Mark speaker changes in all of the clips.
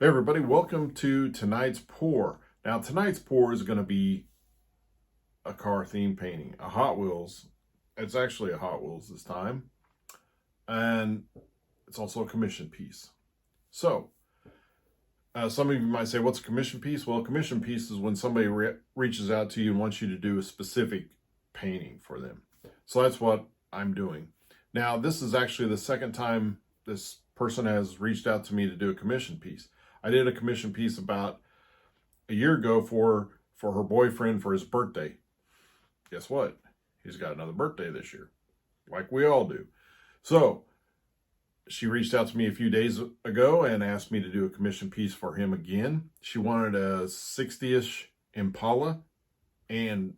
Speaker 1: Hey everybody, welcome to tonight's pour. Now tonight's pour is going to be a car theme painting, a Hot Wheels. It's actually a Hot Wheels this time. And it's also a commission piece. So, some of you might say, what's a commission piece? Well, a commission piece is when somebody reaches out to you and wants you to do a specific painting for them. So that's what I'm doing. Now, this is actually the second time this person has reached out to me to do a commission piece. I did a commission piece about a year ago for her boyfriend for his birthday. Guess what? He's got another birthday this year, like we all do. So she reached out to me a few days ago and asked me to do a commission piece for him again. She wanted a 60-ish Impala and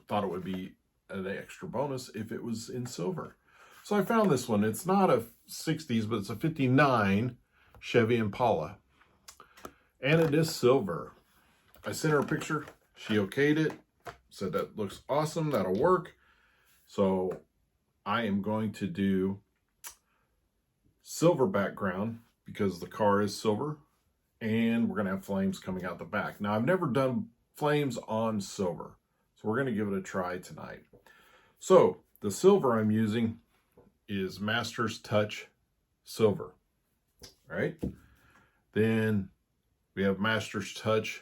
Speaker 1: thought it would be an extra bonus if it was in silver. So I found this one. It's not a 60s, but it's a 59 Chevy Impala. And it is silver. I sent her a picture. She okayed it. Said that looks awesome. That'll work. So I am going to do silver background because the car is silver. And we're going to have flames coming out the back. Now, I've never done flames on silver. So we're going to give it a try tonight. So the silver I'm using is Master's Touch Silver. All right. Then we have Master's Touch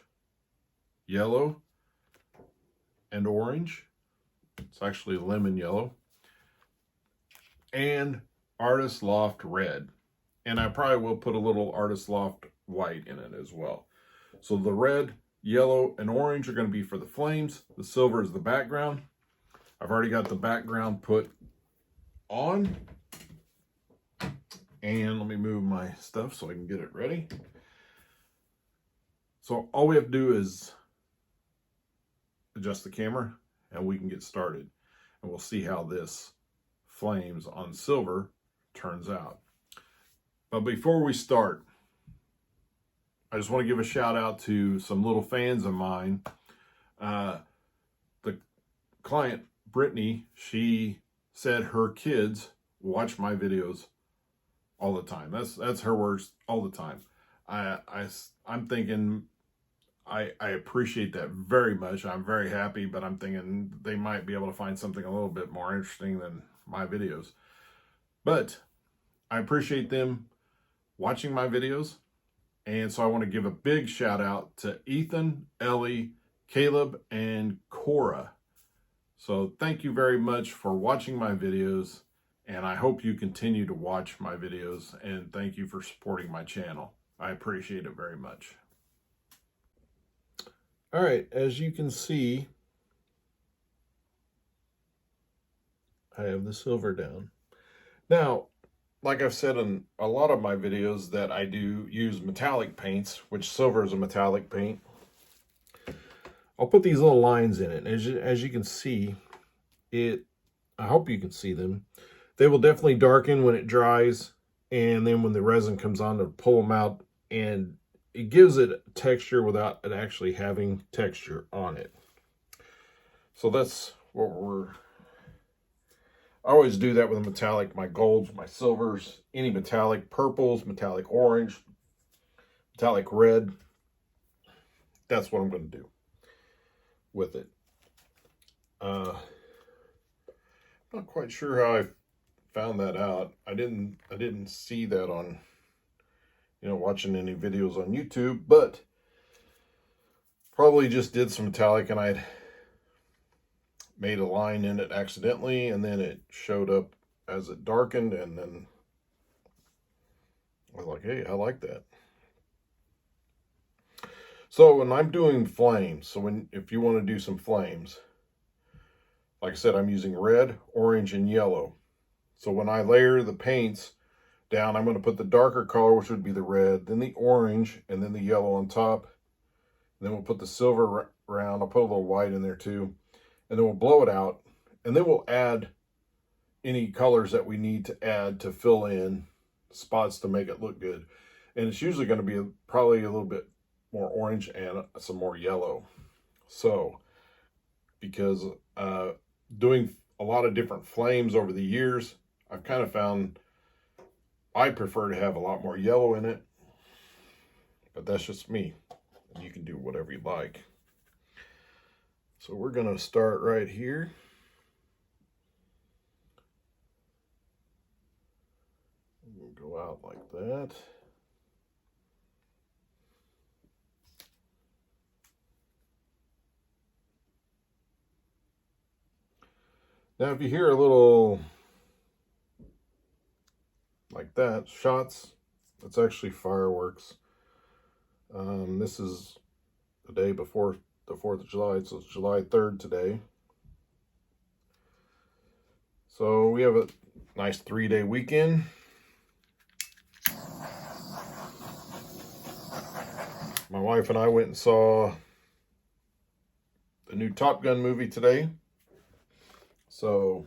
Speaker 1: Yellow and Orange. It's actually lemon yellow. And Artist Loft Red. And I probably will put a little Artist Loft White in it as well. So the red, yellow, and orange are going to be for the flames. The silver is the background. I've already got the background put on. And let me move my stuff so I can get it ready. So all we have to do is adjust the camera and we can get started. And we'll see how this flames on silver turns out. But before we start, I just want to give a shout out to some little fans of mine. The client, Brittany, she said her kids watch my videos all the time. That's her words, all the time. I'm thinking I appreciate that very much. I'm very happy, but I'm thinking they might be able to find something a little bit more interesting than my videos. But I appreciate them watching my videos. And so I want to give a big shout out to Ethan, Ellie, Caleb, and Cora. So thank you very much for watching my videos. And I hope you continue to watch my videos. And thank you for supporting my channel. I appreciate it very much. All right, as you can see, I have the silver down. Now, like I've said in a lot of my videos that I do use metallic paints, which silver is a metallic paint. I'll put these little lines in it. As you can see, I hope you can see them. They will definitely darken when it dries, and then when the resin comes on to pull them out, and it gives it texture without it actually having texture on it. So that's what I always do that with a metallic, my golds, my silvers, any metallic purples, metallic orange, metallic red. That's what I'm going to do with it. Not quite sure how I found that out. I didn't see that on, watching any videos on YouTube, but probably just did some metallic and I'd made a line in it accidentally, and then it showed up as it darkened, and then I was like, hey, I like that. So when I'm doing flames, if you want to do some flames, like I said, I'm using red, orange, and yellow. So when I layer the paints down, I'm going to put the darker color, which would be the red, then the orange, and then the yellow on top. And then we'll put the silver around. I'll put a little white in there too. And then we'll blow it out. And then we'll add any colors that we need to add to fill in spots to make it look good. And it's usually going to be probably a little bit more orange and some more yellow. So, because doing a lot of different flames over the years, I've kind of found I prefer to have a lot more yellow in it. but that's just me. And you can do whatever you like. So we're going to start right here. We'll go out like that. Now, if you hear a little like that, shots, that's actually fireworks. This is the day before the 4th of July, so it's July 3rd today. So we have a nice 3-day weekend. My wife and I went and saw the new Top Gun movie today. So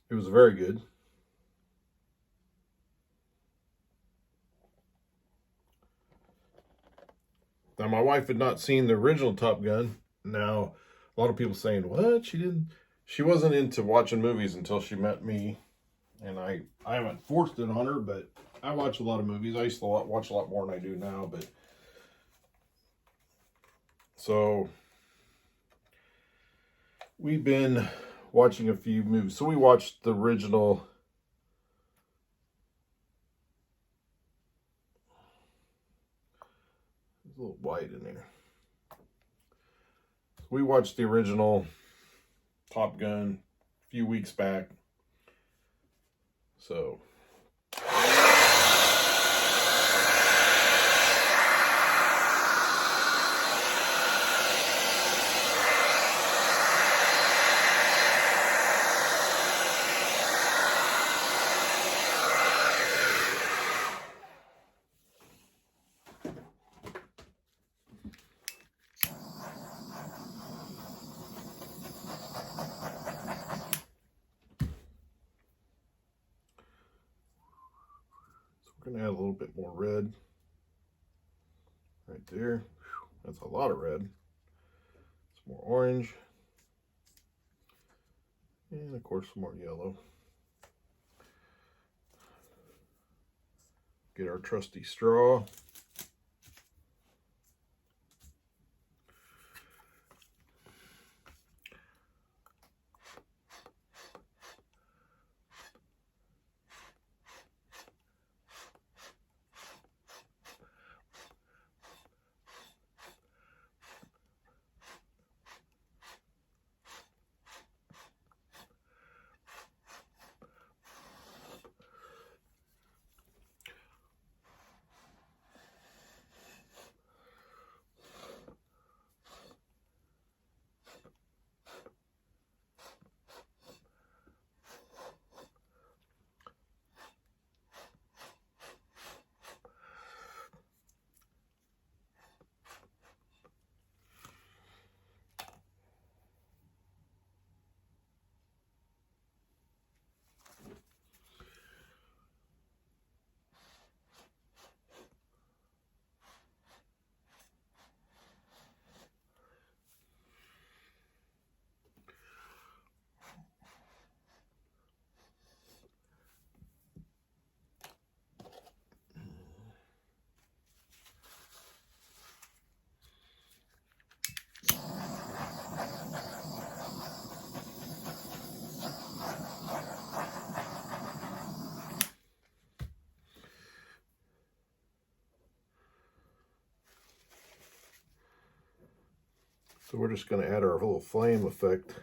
Speaker 1: it was very good. Now, my wife had not seen the original Top Gun. Now, a lot of people saying, what? She wasn't into watching movies until she met me. And I haven't forced it on her, but I watch a lot of movies. I used to watch a lot more than I do now, but so we've been watching a few movies. So we watched the original. There's a little white in there. We watched the original Top Gun a few weeks back. So we're going to add a little bit more red right there. That's a lot of red. Some more orange. And of course some more yellow. Get our trusty straw. So we're just going to add our little flame effect.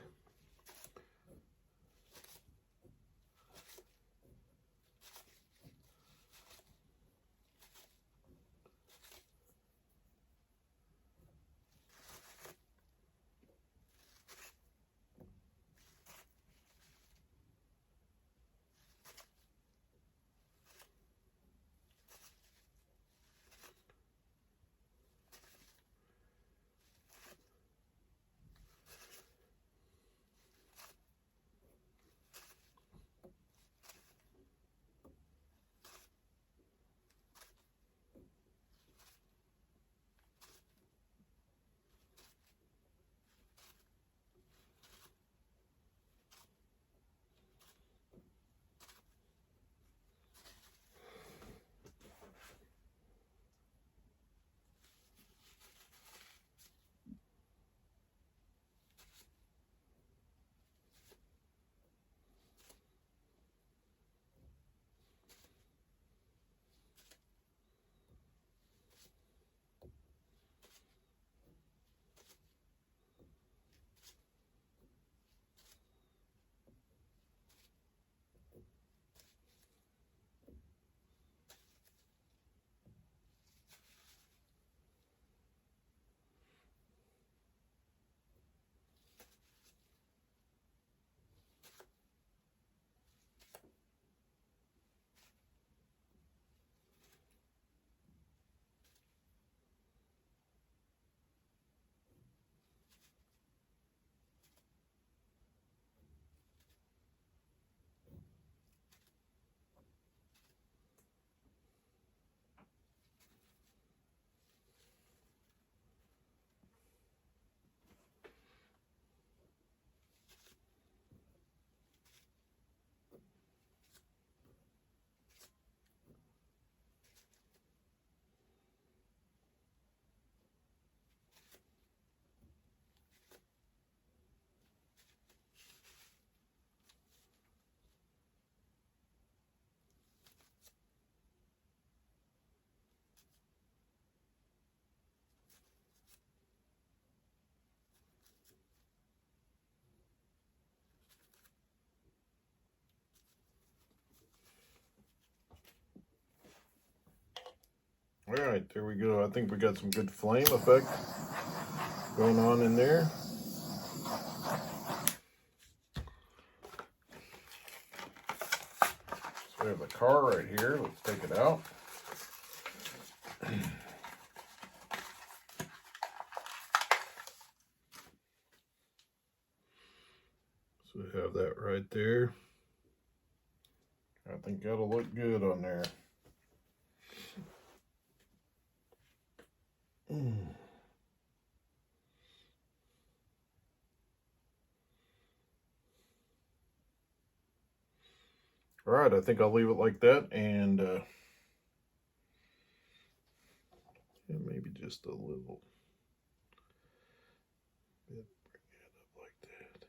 Speaker 1: All right, there we go. I think we got some good flame effect going on in there. So we have the car right here. Let's take it out. So we have that right there. I think that'll look good on there. All right, I think I'll leave it like that, and maybe just a little bit, bring it up like that.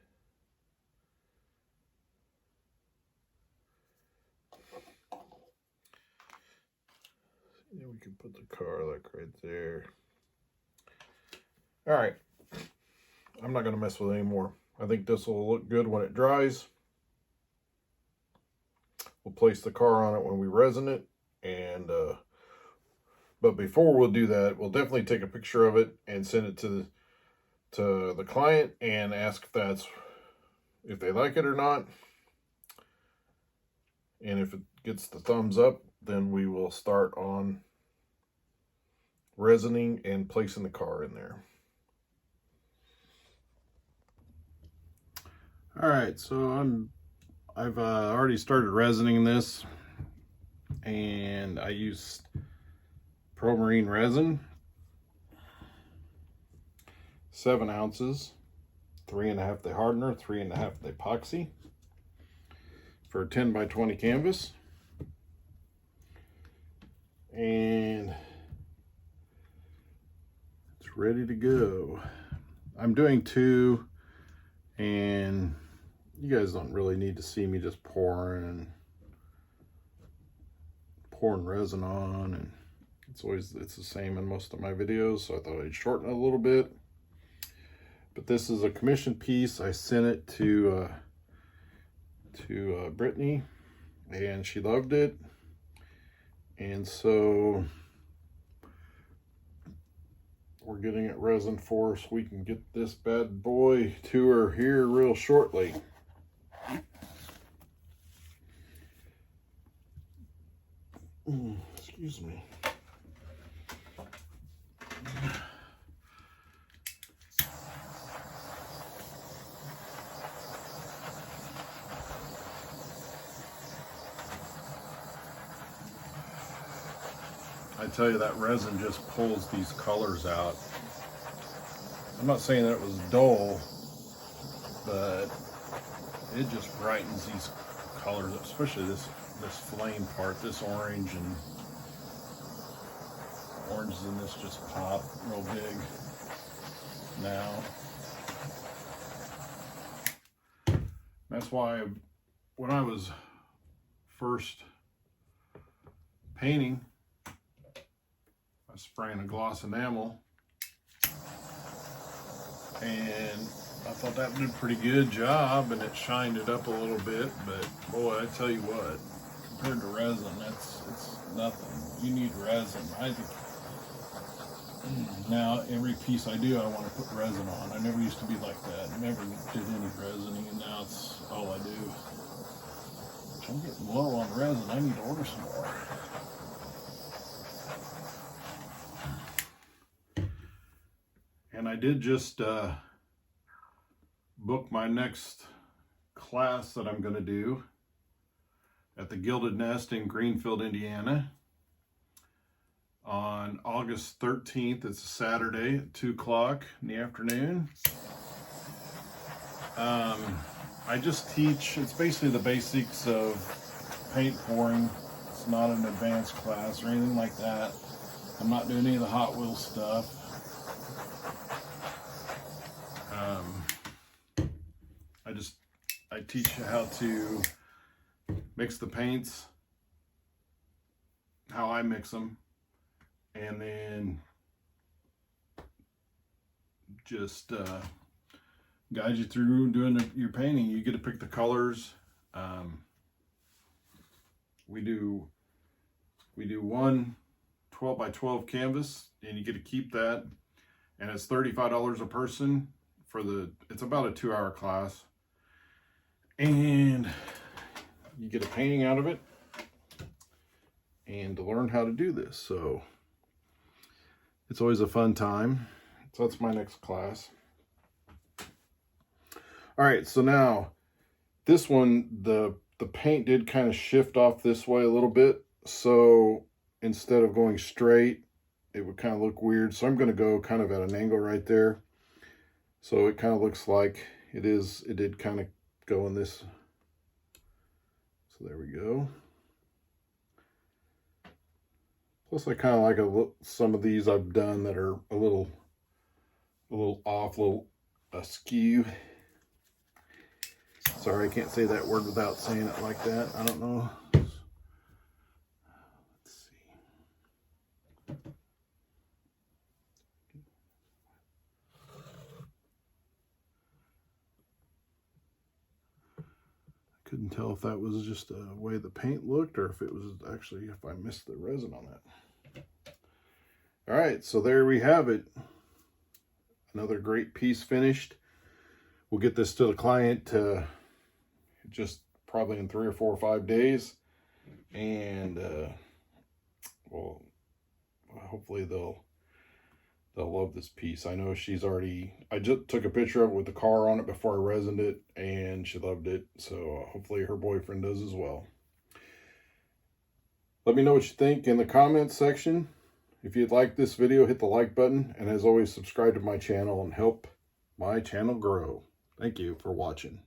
Speaker 1: And we can put the car like right there. All right, I'm not gonna mess with it anymore. I think this will look good when it dries. We'll place the car on it when we resin it, and but before we'll do that, we'll definitely take a picture of it and send it to the client and ask if they like it or not. And if it gets the thumbs up, then we will start on resining and placing the car in there. All right, so I've already started resining this, and I used Pro Marine resin, 7 ounces, 3.5 the hardener, 3.5 the epoxy for a 10 by 20 canvas, and it's ready to go. I'm doing 2, and you guys don't really need to see me just pouring resin on, and it's the same in most of my videos, so I thought I'd shorten it a little bit. But this is a commission piece. I sent it to Brittany, and she loved it, and so we're getting it resin for so we can get this bad boy to her here real shortly. Excuse me. I tell you, that resin just pulls these colors out. I'm not saying that it was dull, but it just brightens these colors up, especially this flame part, this orange and oranges in this just pop real big now. That's why when I was first painting, I was spraying a gloss enamel, and I thought that did a pretty good job, and it shined it up a little bit, but boy, I tell you what, compared to resin, it's nothing. You need resin. I think now every piece I do, I want to put resin on. I never used to be like that. I never did any resining, and now it's all I do. I'm getting low on resin. I need to order some more. And I did just book my next class that I'm going to do at the Gilded Nest in Greenfield, Indiana on August 13th. It's a Saturday at 2 o'clock in the afternoon. I just teach, it's basically the basics of paint pouring. It's not an advanced class or anything like that. I'm not doing any of the Hot Wheels stuff. I teach you how to mix the paints, how I mix them, and then just guide you through doing your painting. You get to pick the colors. We do one 12 by 12 canvas, and you get to keep that. And it's $35 a person for it's about a 2-hour class. And you get a painting out of it and to learn how to do this. So it's always a fun time. So that's my next class. All right, so now this one, the paint did kind of shift off this way a little bit. So instead of going straight, it would kind of look weird. So I'm going to go kind of at an angle right there. So it kind of looks like it did kind of go in this. So there we go. Plus I kind of like some of these I've done that are a little off, a little askew. Sorry, I can't say that word without saying it like that. I don't know. Let's see. Couldn't tell if that was just the way the paint looked or if it was actually, if I missed the resin on that. All right, so there we have it. Another great piece finished. We'll get this to the client just probably in 3 or 4 or 5 days. And well, hopefully they'll love this piece. I know I just took a picture of it with the car on it before I resined it, and she loved it. So hopefully her boyfriend does as well. Let me know what you think in the comments section. If you'd like this video, hit the like button. And as always, subscribe to my channel and help my channel grow. Thank you for watching.